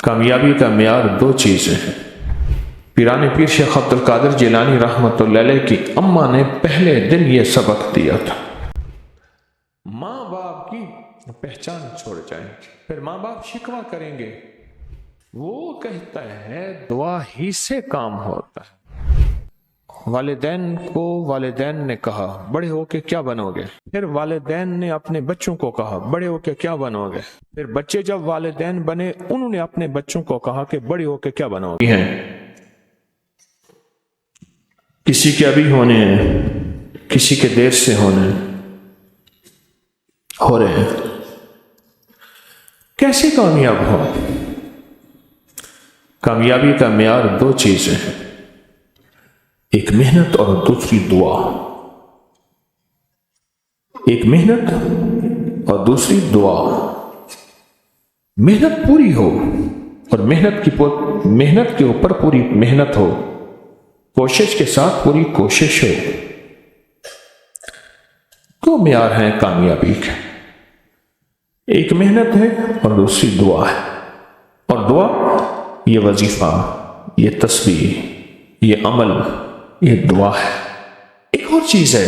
کامیابی کا معیار دو چیزیں ہیں۔ پیران پیر شیخ عبد القادر جیلانی رحمۃ اللہ علیہ کی اماں نے پہلے دن یہ سبق دیا تھا۔ ماں باپ کی پہچان چھوڑ جائیں، پھر ماں باپ شکوہ کریں گے، وہ کہتا ہے دعا ہی سے کام ہوتا ہے۔ والدین کو والدین نے کہا بڑے ہو کے کیا بنو گے، پھر والدین نے اپنے بچوں کو کہا بڑے ہو کے کیا بنو گے، پھر بچے جب والدین بنے انہوں نے اپنے بچوں کو کہا کہ بڑے ہو کے کیا بنو گے۔ کسی کے ابھی ہونے ہیں، کسی کے دیر سے ہونے ہو رہے ہیں۔ کیسے کامیاب ہو؟ کامیابی کا معیار دو چیزیں ہیں، ایک محنت اور دوسری دعا۔ ایک محنت اور دوسری دعا۔ محنت پوری ہو اور محنت کے اوپر پوری محنت ہو، کوشش کے ساتھ پوری کوشش ہو، دو معیار ہیں کامیابی کے، ایک محنت ہے اور دوسری دعا ہے۔ اور دعا یہ وظیفہ، یہ تسبیح، یہ عمل، یہ دعا ہے۔ ایک اور چیز ہے،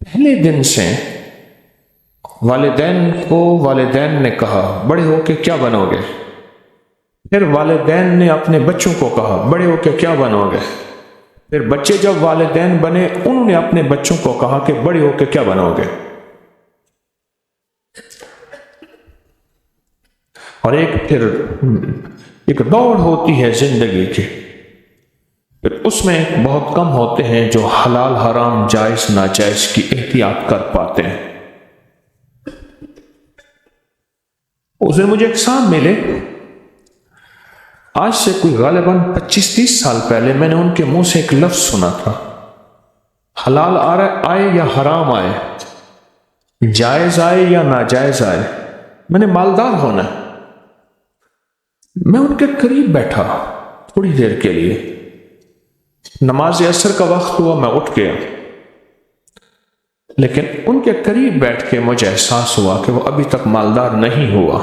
پہلے دن سے والدین نے کہا بڑے ہو کے کیا بنو گے، پھر والدین نے اپنے بچوں کو کہا بڑے ہو کے کیا بنو گے، پھر بچے جب والدین بنے انہوں نے اپنے بچوں کو کہا کہ بڑے ہو کے کیا بنو گے۔ اور ایک دوڑ ہوتی ہے زندگی کی، پھر اس میں بہت کم ہوتے ہیں جو حلال حرام جائز ناجائز کی احتیاط کر پاتے ہیں۔ اس دن مجھے ایک صاحب ملے، آج سے کوئی غالباً 25-30 سال پہلے میں نے ان کے منہ سے ایک لفظ سنا تھا، حلال آئے یا حرام آئے، جائز آئے یا ناجائز آئے، میں نے مالدار ہونا ہے۔ میں ان کے قریب بیٹھا تھوڑی دیر کے لیے، نماز عصر کا وقت ہوا، میں اٹھ گیا، لیکن ان کے قریب بیٹھ کے مجھے احساس ہوا کہ وہ ابھی تک مالدار نہیں ہوا۔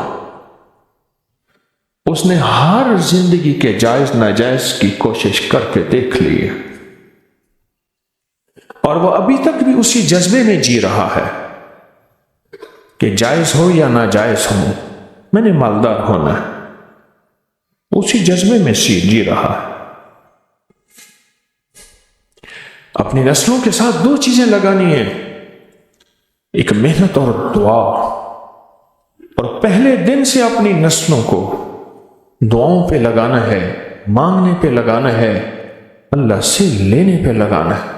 اس نے ہر زندگی کے جائز ناجائز کی کوشش کر کے دیکھ لی ہے، اور وہ ابھی تک بھی اسی جذبے میں جی رہا ہے کہ جائز ہو یا ناجائز ہو میں نے مالدار ہونا ہے، اسی جذبے میں جی رہا ہے۔ اپنی نسلوں کے ساتھ دو چیزیں لگانی ہیں، ایک محنت اور دعا، اور پہلے دن سے اپنی نسلوں کو دعاؤں پہ لگانا ہے، مانگنے پہ لگانا ہے، اللہ سے لینے پہ لگانا ہے۔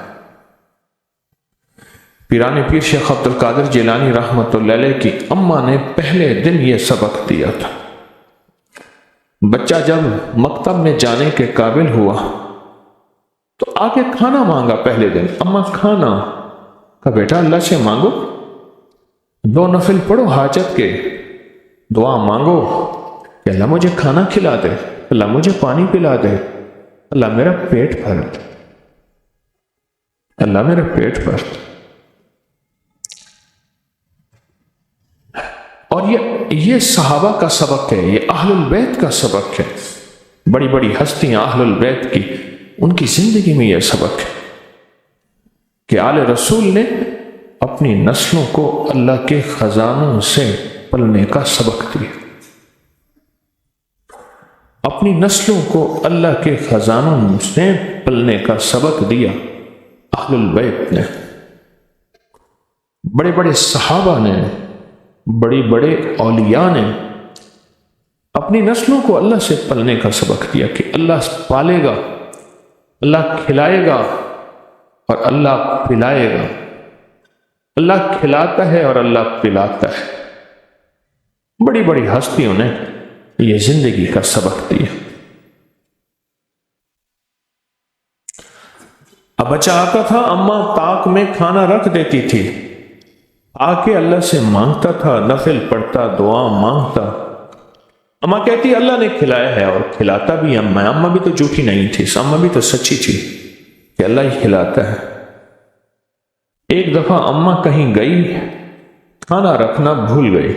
پیران پیر شیخ عبد القادر جیلانی رحمۃ اللہ علیہ کی اماں نے پہلے دن یہ سبق دیا تھا۔ بچہ جب مکتب میں جانے کے قابل ہوا تو آگے کھانا مانگا، پہلے دن اماں کھانا، کہا بیٹا اللہ سے مانگو، 2 نفل پڑھو حاجت کے، دعا مانگو کہ اللہ مجھے کھانا کھلا دے، اللہ مجھے پانی پلا دے، اللہ میرا پیٹ بھر دے، اللہ میرا پیٹ بھر دے۔ اور یہ صحابہ کا سبق ہے، یہ اہل البیت کا سبق ہے، بڑی بڑی ہستیاں اہل البیت کی، ان کی زندگی میں یہ سبق ہے کہ آل رسول نے اپنی نسلوں کو اللہ کے خزانوں سے پلنے کا سبق دیا، اپنی نسلوں کو اللہ کے خزانوں سے پلنے کا سبق دیا اہل البیت نے۔ بڑے بڑے صحابہ نے، بڑے بڑے اولیاء نے اپنی نسلوں کو اللہ سے پلنے کا سبق دیا کہ اللہ پالے گا، اللہ کھلائے گا اور اللہ پلائے گا، اللہ کھلاتا ہے اور اللہ پلاتا ہے۔ بڑی بڑی ہستیوں نے یہ زندگی کا سبق دیا۔ اب بچہ آتا تھا، اماں طاق میں کھانا رکھ دیتی تھی، آ کے اللہ سے مانگتا تھا، نفل پڑھتا، دعا مانگتا، اماں کہتی اللہ نے کھلایا ہے اور کھلاتا بھی۔ اماں بھی تو جھوٹی نہیں تھی، اماں بھی تو سچی تھی کہ اللہ ہی کھلاتا ہے۔ ایک دفعہ اماں کہیں گئی، کھانا رکھنا بھول گئی،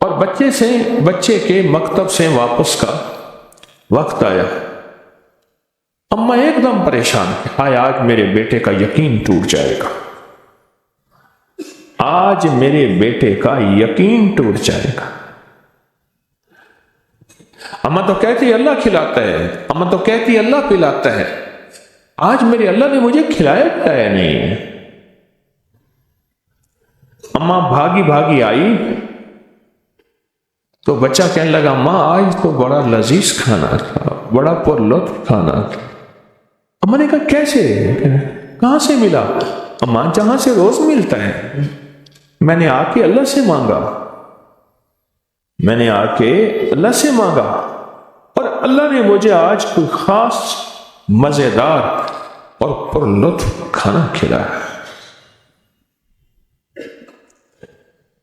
اور بچے کے مکتب سے واپس کا وقت آیا۔ اماں ایک دم پریشان ہے، آج میرے بیٹے کا یقین ٹوٹ جائے گا، آج میرے بیٹے کا یقین ٹوٹ جائے گا۔ اماں تو کہتی اللہ کھلاتا ہے، اماں تو کہتی اللہ پلاتا ہے، آج میرے اللہ نے مجھے کھلایا پلایا نہیں ہے۔ اماں بھاگی بھاگی آئی تو بچہ کہنے لگا ماں آج تو بڑا لذیذ کھانا تھا، بڑا پر لطف کھانا تھا۔ اماں نے کہا کیسے، کہاں سے ملا؟ اماں جہاں سے روز ملتا ہے، میں نے آ کے اللہ سے مانگا، میں نے آ کے اللہ سے مانگا اور اللہ نے مجھے آج کوئی خاص مزیدار اور پر لطف کھانا کھلایا۔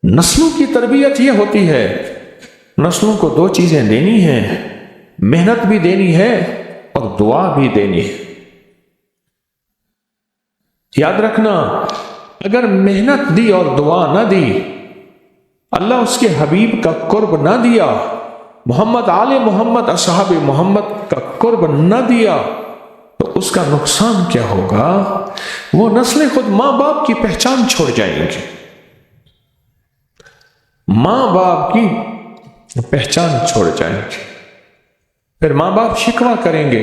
نسلوں کی تربیت یہ ہوتی ہے، نسلوں کو دو چیزیں دینی ہیں، محنت بھی دینی ہے اور دعا بھی دینی ہے۔ یاد رکھنا، اگر محنت دی اور دعا نہ دی، اللہ اس کے حبیب کا قرب نہ دیا، محمد آل محمد اصحاب محمد کا قرب نہ دیا، تو اس کا نقصان کیا ہوگا؟ وہ نسلیں خود ماں باپ کی پہچان چھوڑ جائیں گی، ماں باپ کی پہچان چھوڑ جائیں گے، پھر ماں باپ شکوہ کریں گے،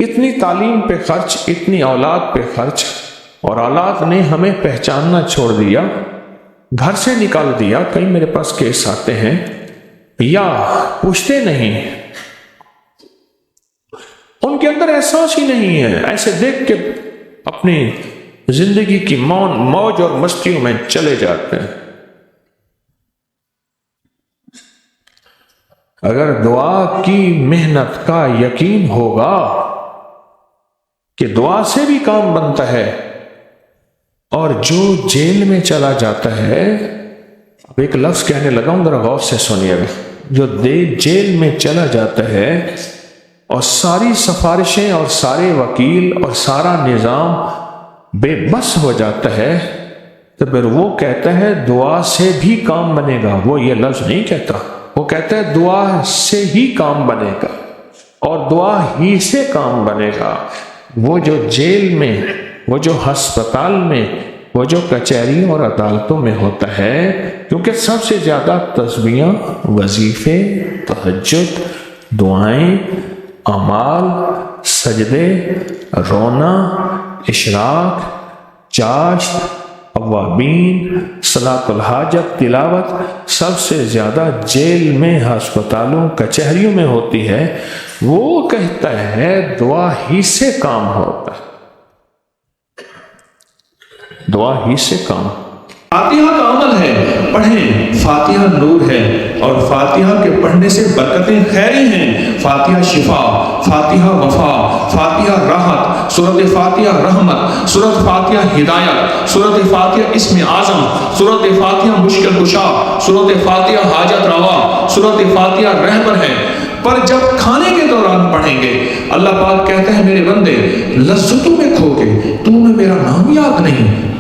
اتنی تعلیم پہ خرچ، اتنی اولاد پہ خرچ، اور اولاد نے ہمیں پہچاننا چھوڑ دیا، گھر سے نکال دیا۔ کئی میرے پاس کیس آتے ہیں، یا پوچھتے نہیں، ان کے اندر احساس ہی نہیں ہے، ایسے دیکھ کے اپنی زندگی کی موج اور مستیوں میں چلے جاتے ہیں۔ اگر دعا کی محنت کا یقین ہوگا کہ دعا سے بھی کام بنتا ہے، اور جو جیل میں چلا جاتا ہے، اب ایک لفظ کہنے لگا ہوں، ذرا غور سے سنیے گا، جو جیل میں چلا جاتا ہے اور ساری سفارشیں اور سارے وکیل اور سارا نظام بے بس ہو جاتا ہے، تو پھر وہ کہتا ہے دعا سے بھی کام بنے گا۔ وہ یہ لفظ نہیں کہتا، وہ کہتا ہے دعا سے ہی کام بنے گا اور دعا ہی سے کام بنے گا۔ وہ جو جیل میں، وہ جو ہسپتال میں، وہ جو کچہریوں اور عدالتوں میں ہوتا ہے، کیونکہ سب سے زیادہ تسبیحاں، وظیفے، تہجد، دعائیں، اعمال، سجدے، رونا، اشراق، چاشت، اوابین، صلاۃ الحاجت، تلاوت، سب سے زیادہ جیل میں، ہسپتالوں، کچہریوں میں ہوتی ہے۔ وہ کہتا ہے دعا ہی سے کام ہوتا ہے، دعا ہی سے کام۔ فاتحہ کا عمل ہے، پڑھیں، فاتحہ نور ہے، اور فاتحہ کے پڑھنے سے برکتیں خیری ہیں۔ فاتحہ شفا، فاتحہ وفا، فاتحہ راحت، سورۃ فاتحہ رحمت، سورۃ فاتحہ ہدایت، سورۃ فاتحہ اسم اعظم، سورۃ فاتحہ مشکل کشا، سورۃ فاتحہ حاجت روا، سورۃ فاتحہ رہبر ہے۔ پر جب کھانے کے دوران پڑھیں گے، اللہ پاک کہتے ہیں میرے بندے لذتوں میں کھو گے، تو نے میرا نام یاد نہیں،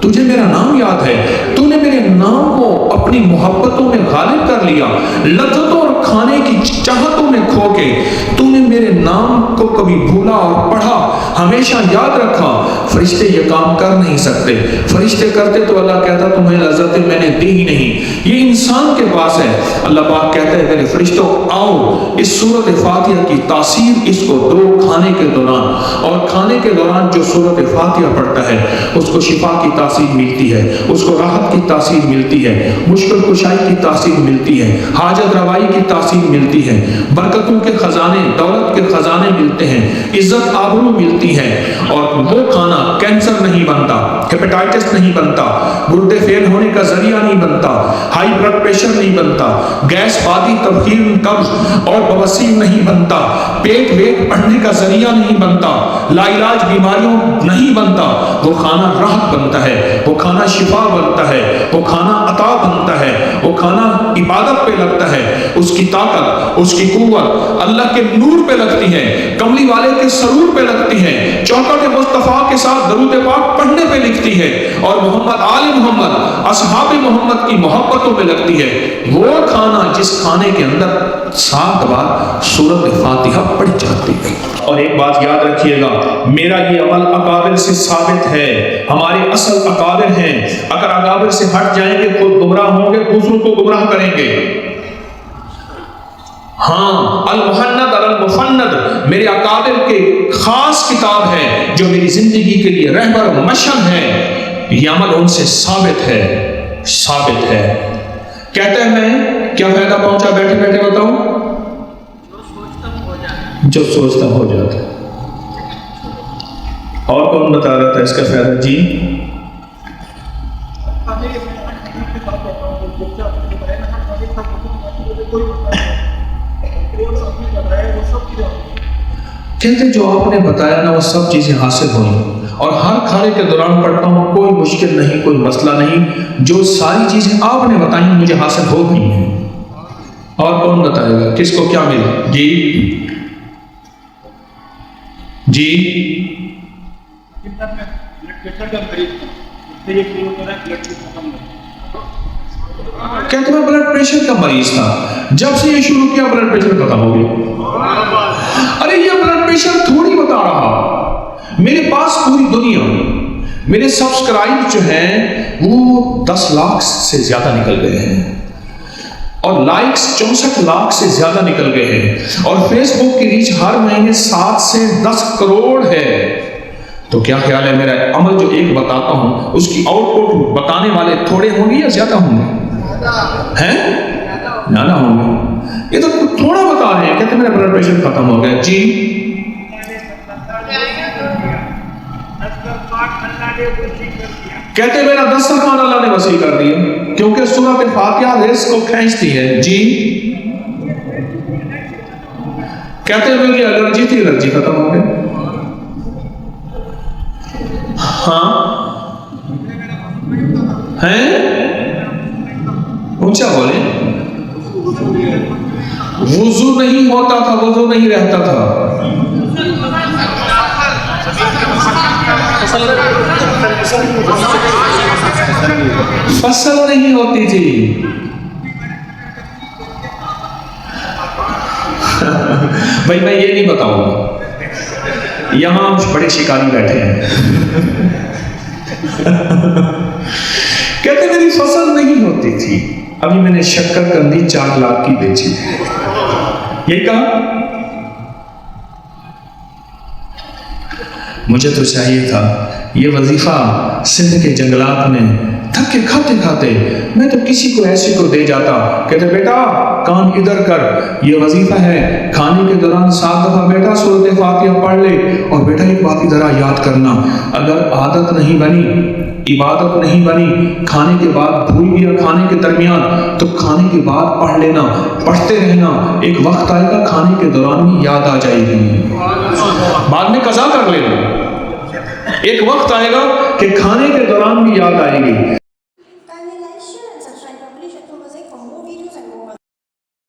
تجھے میرا نام یاد ہے، تو نے میرے نام کو اپنی محبتوں میں غالب کر لیا، لذتوں اور کھانے کی چاہتوں میں کھو کے تو نے میرے نام کو کبھی بھولا اور پڑھا، ہمیشہ یاد رکھا۔ فرشتے یہ کام کر نہیں سکتے، فرشتے کرتے تو اللہ کہتا تمہیں لذتیں میں نے دی ہی نہیں، یہ انسان کے پاس ہے۔ اللہ پاک کہتے ہیں میرے فرشتوں آؤ، اس سورۃ فاتحہ کی تاثیر اس کو دو کھانے کے دوران، اور کھانے کے دوران جو سورۃ فاتحہ پڑھتا ہے اس کو شفا کی تاثیر ملتی ہے، اس کو راحت کی تاثیر ملتی ہے، مشکل کشائی کی تاثیر ملتی ہے، حاجت روائی کی تاثیر ملتی ہے، برکتوں کے خزانے، دولت کے خزانے ملتے ہیں، عزت آبرو ملتی ہے، اور وہ کھانا کینسر نہیں بنتا، ہیپیٹائٹس نہیں بنتا، گردے فیل ہونے کا ذریعہ نہیں بنتا، ہائی بلڈ پریشر نہیں بنتا، گیس بادی تبخیر قبض اور بواسیر نہیں بنتا، پیٹ ویٹ بڑھنے کا ذریعہ نہیں بنتا، لا علاج بیماریوں نہیں بنتا۔ وہ کھانا راحت بنتا ہے، وہ کھانا شفا بنتا ہے، وہ کھانا عطا بنتا ہے، وہ کھانا عبادت پہ لگتا ہے، اس کی طاقت، اس کی قوت اللہ کے نور پہ لگتی ہے۔ کملی کملی والے کے سرور پہ لگتی ہے، چوکھٹ مصطفیٰ کے ساتھ درود پاک پڑھنے پہ لکھتی ہے، اور محمد آل محمد اصحاب محمد کی محبتوں میں لگتی ہے۔ وہ کھانا جس کھانے کے اندر 7 بار سورۃ فاتحہ پڑھی جاتی ہے۔ اور ایک بات یاد رکھیے گا، میرا یہ عمل اکابر سے ثابت ہے، ہمارے اصل اکابر ہیں، اگر اکابر سے ہٹ جائیں گے خود گمراہ ہوں گے، دوسروں کو گمراہ کریں گے۔ ہاں، المحند المفند میرے اکابر کے خاص کتاب ہے جو میری زندگی کے لیے رہبر و مشن ہے، یہ عمل ان سے ثابت ہے، ثابت ہے۔ کہتے ہیں کیا فائدہ پہنچا بیٹھے بیٹھے بتاؤں؟ جو سوچتا ہو جاتا ہے۔ اور کون بتا رہا تھا اس کا فائدہ؟ جی کہتے جو آپ نے بتایا نا وہ سب چیزیں حاصل ہوئیں، اور ہر کھانے کے دوران پڑھتا ہوں، کوئی مشکل نہیں، کوئی مسئلہ نہیں، جو ساری چیزیں آپ نے بتائیں مجھے حاصل ہو گئی ہیں۔ اور کون بتائے گا کس کو کیا ملا؟ جی جی کہتے میں بلڈ پریشر کا مریض تھا، جب سے یہ شروع کیا بلڈ پریشر ختم ہو گیا۔ ارے یہ بلڈ پریشر تھوڑی بتا رہا، میرے پاس پوری دنیا، میرے سبسکرائب جو ہیں وہ 10 لاکھ سے زیادہ نکل گئے ہیں، اور لائکس 64 لاکھ سے زیادہ نکل گئے ہیں، اور فیس بک کی ریچ ہر مہینے 7 سے 10 کروڑ ہے۔ تو کیا خیال ہے میرا عمل جو ایک بتاتا ہوں اس کی آؤٹ پٹ بتانے والے تھوڑے ہوں گے یا زیادہ ہوں گے؟ ہیں؟ زیادہ ہوں گے۔ یہ تو تھوڑا بتا رہے ہیں، کہتے میرا بلڈ پریشر ختم ہو گیا۔ جی کہتے میرا دسترخوان اللہ نے وسیع کر دیا، کیونکہ سورۃ فاتحہ رزق کو کھینچتی ہے۔ جی کہتے میری الرجی تھی، الرجی ختم ہو گئی۔ ہاں ہیں؟ اونچا بولے۔ وضو نہیں ہوتا تھا، وضو نہیں رہتا تھا۔ فصل نہیں ہوتی تھی۔ بھائی میں یہ نہیں بتاؤں گا، یہاں بڑے شکاری بیٹھے ہیں۔ کہتے میری فصل نہیں ہوتی تھی، ابھی میں نے شکر کندی 4 لاکھ کی بیچی۔ یہ کہا مجھے تو چاہیے تھا یہ وظیفہ سندھ کے جنگلات میں تھک کے کھاتے کھاتے میں تو کسی کو ایسے کو دے جاتا، کہتے بیٹا کان ادھر کر، یہ وظیفہ ہے، کھانے کے دوران 7 دفعہ بیٹا سورۃ فاتحہ پڑھ لے، اور بیٹا ایک بات ذرا یاد کرنا، اگر عادت نہیں بنی، عبادت نہیں بنی، کھانے کے بعد بھول گیا کھانے کے درمیان، تو کھانے کے بعد پڑھ لینا، پڑھتے رہنا، ایک وقت آئے گا کھانے کے دوران بھی یاد آ جائے گی، بعد میں قضا کر لینا، ایک وقت آئے گا کہ کھانے کے دوران بھی یاد آئے گی۔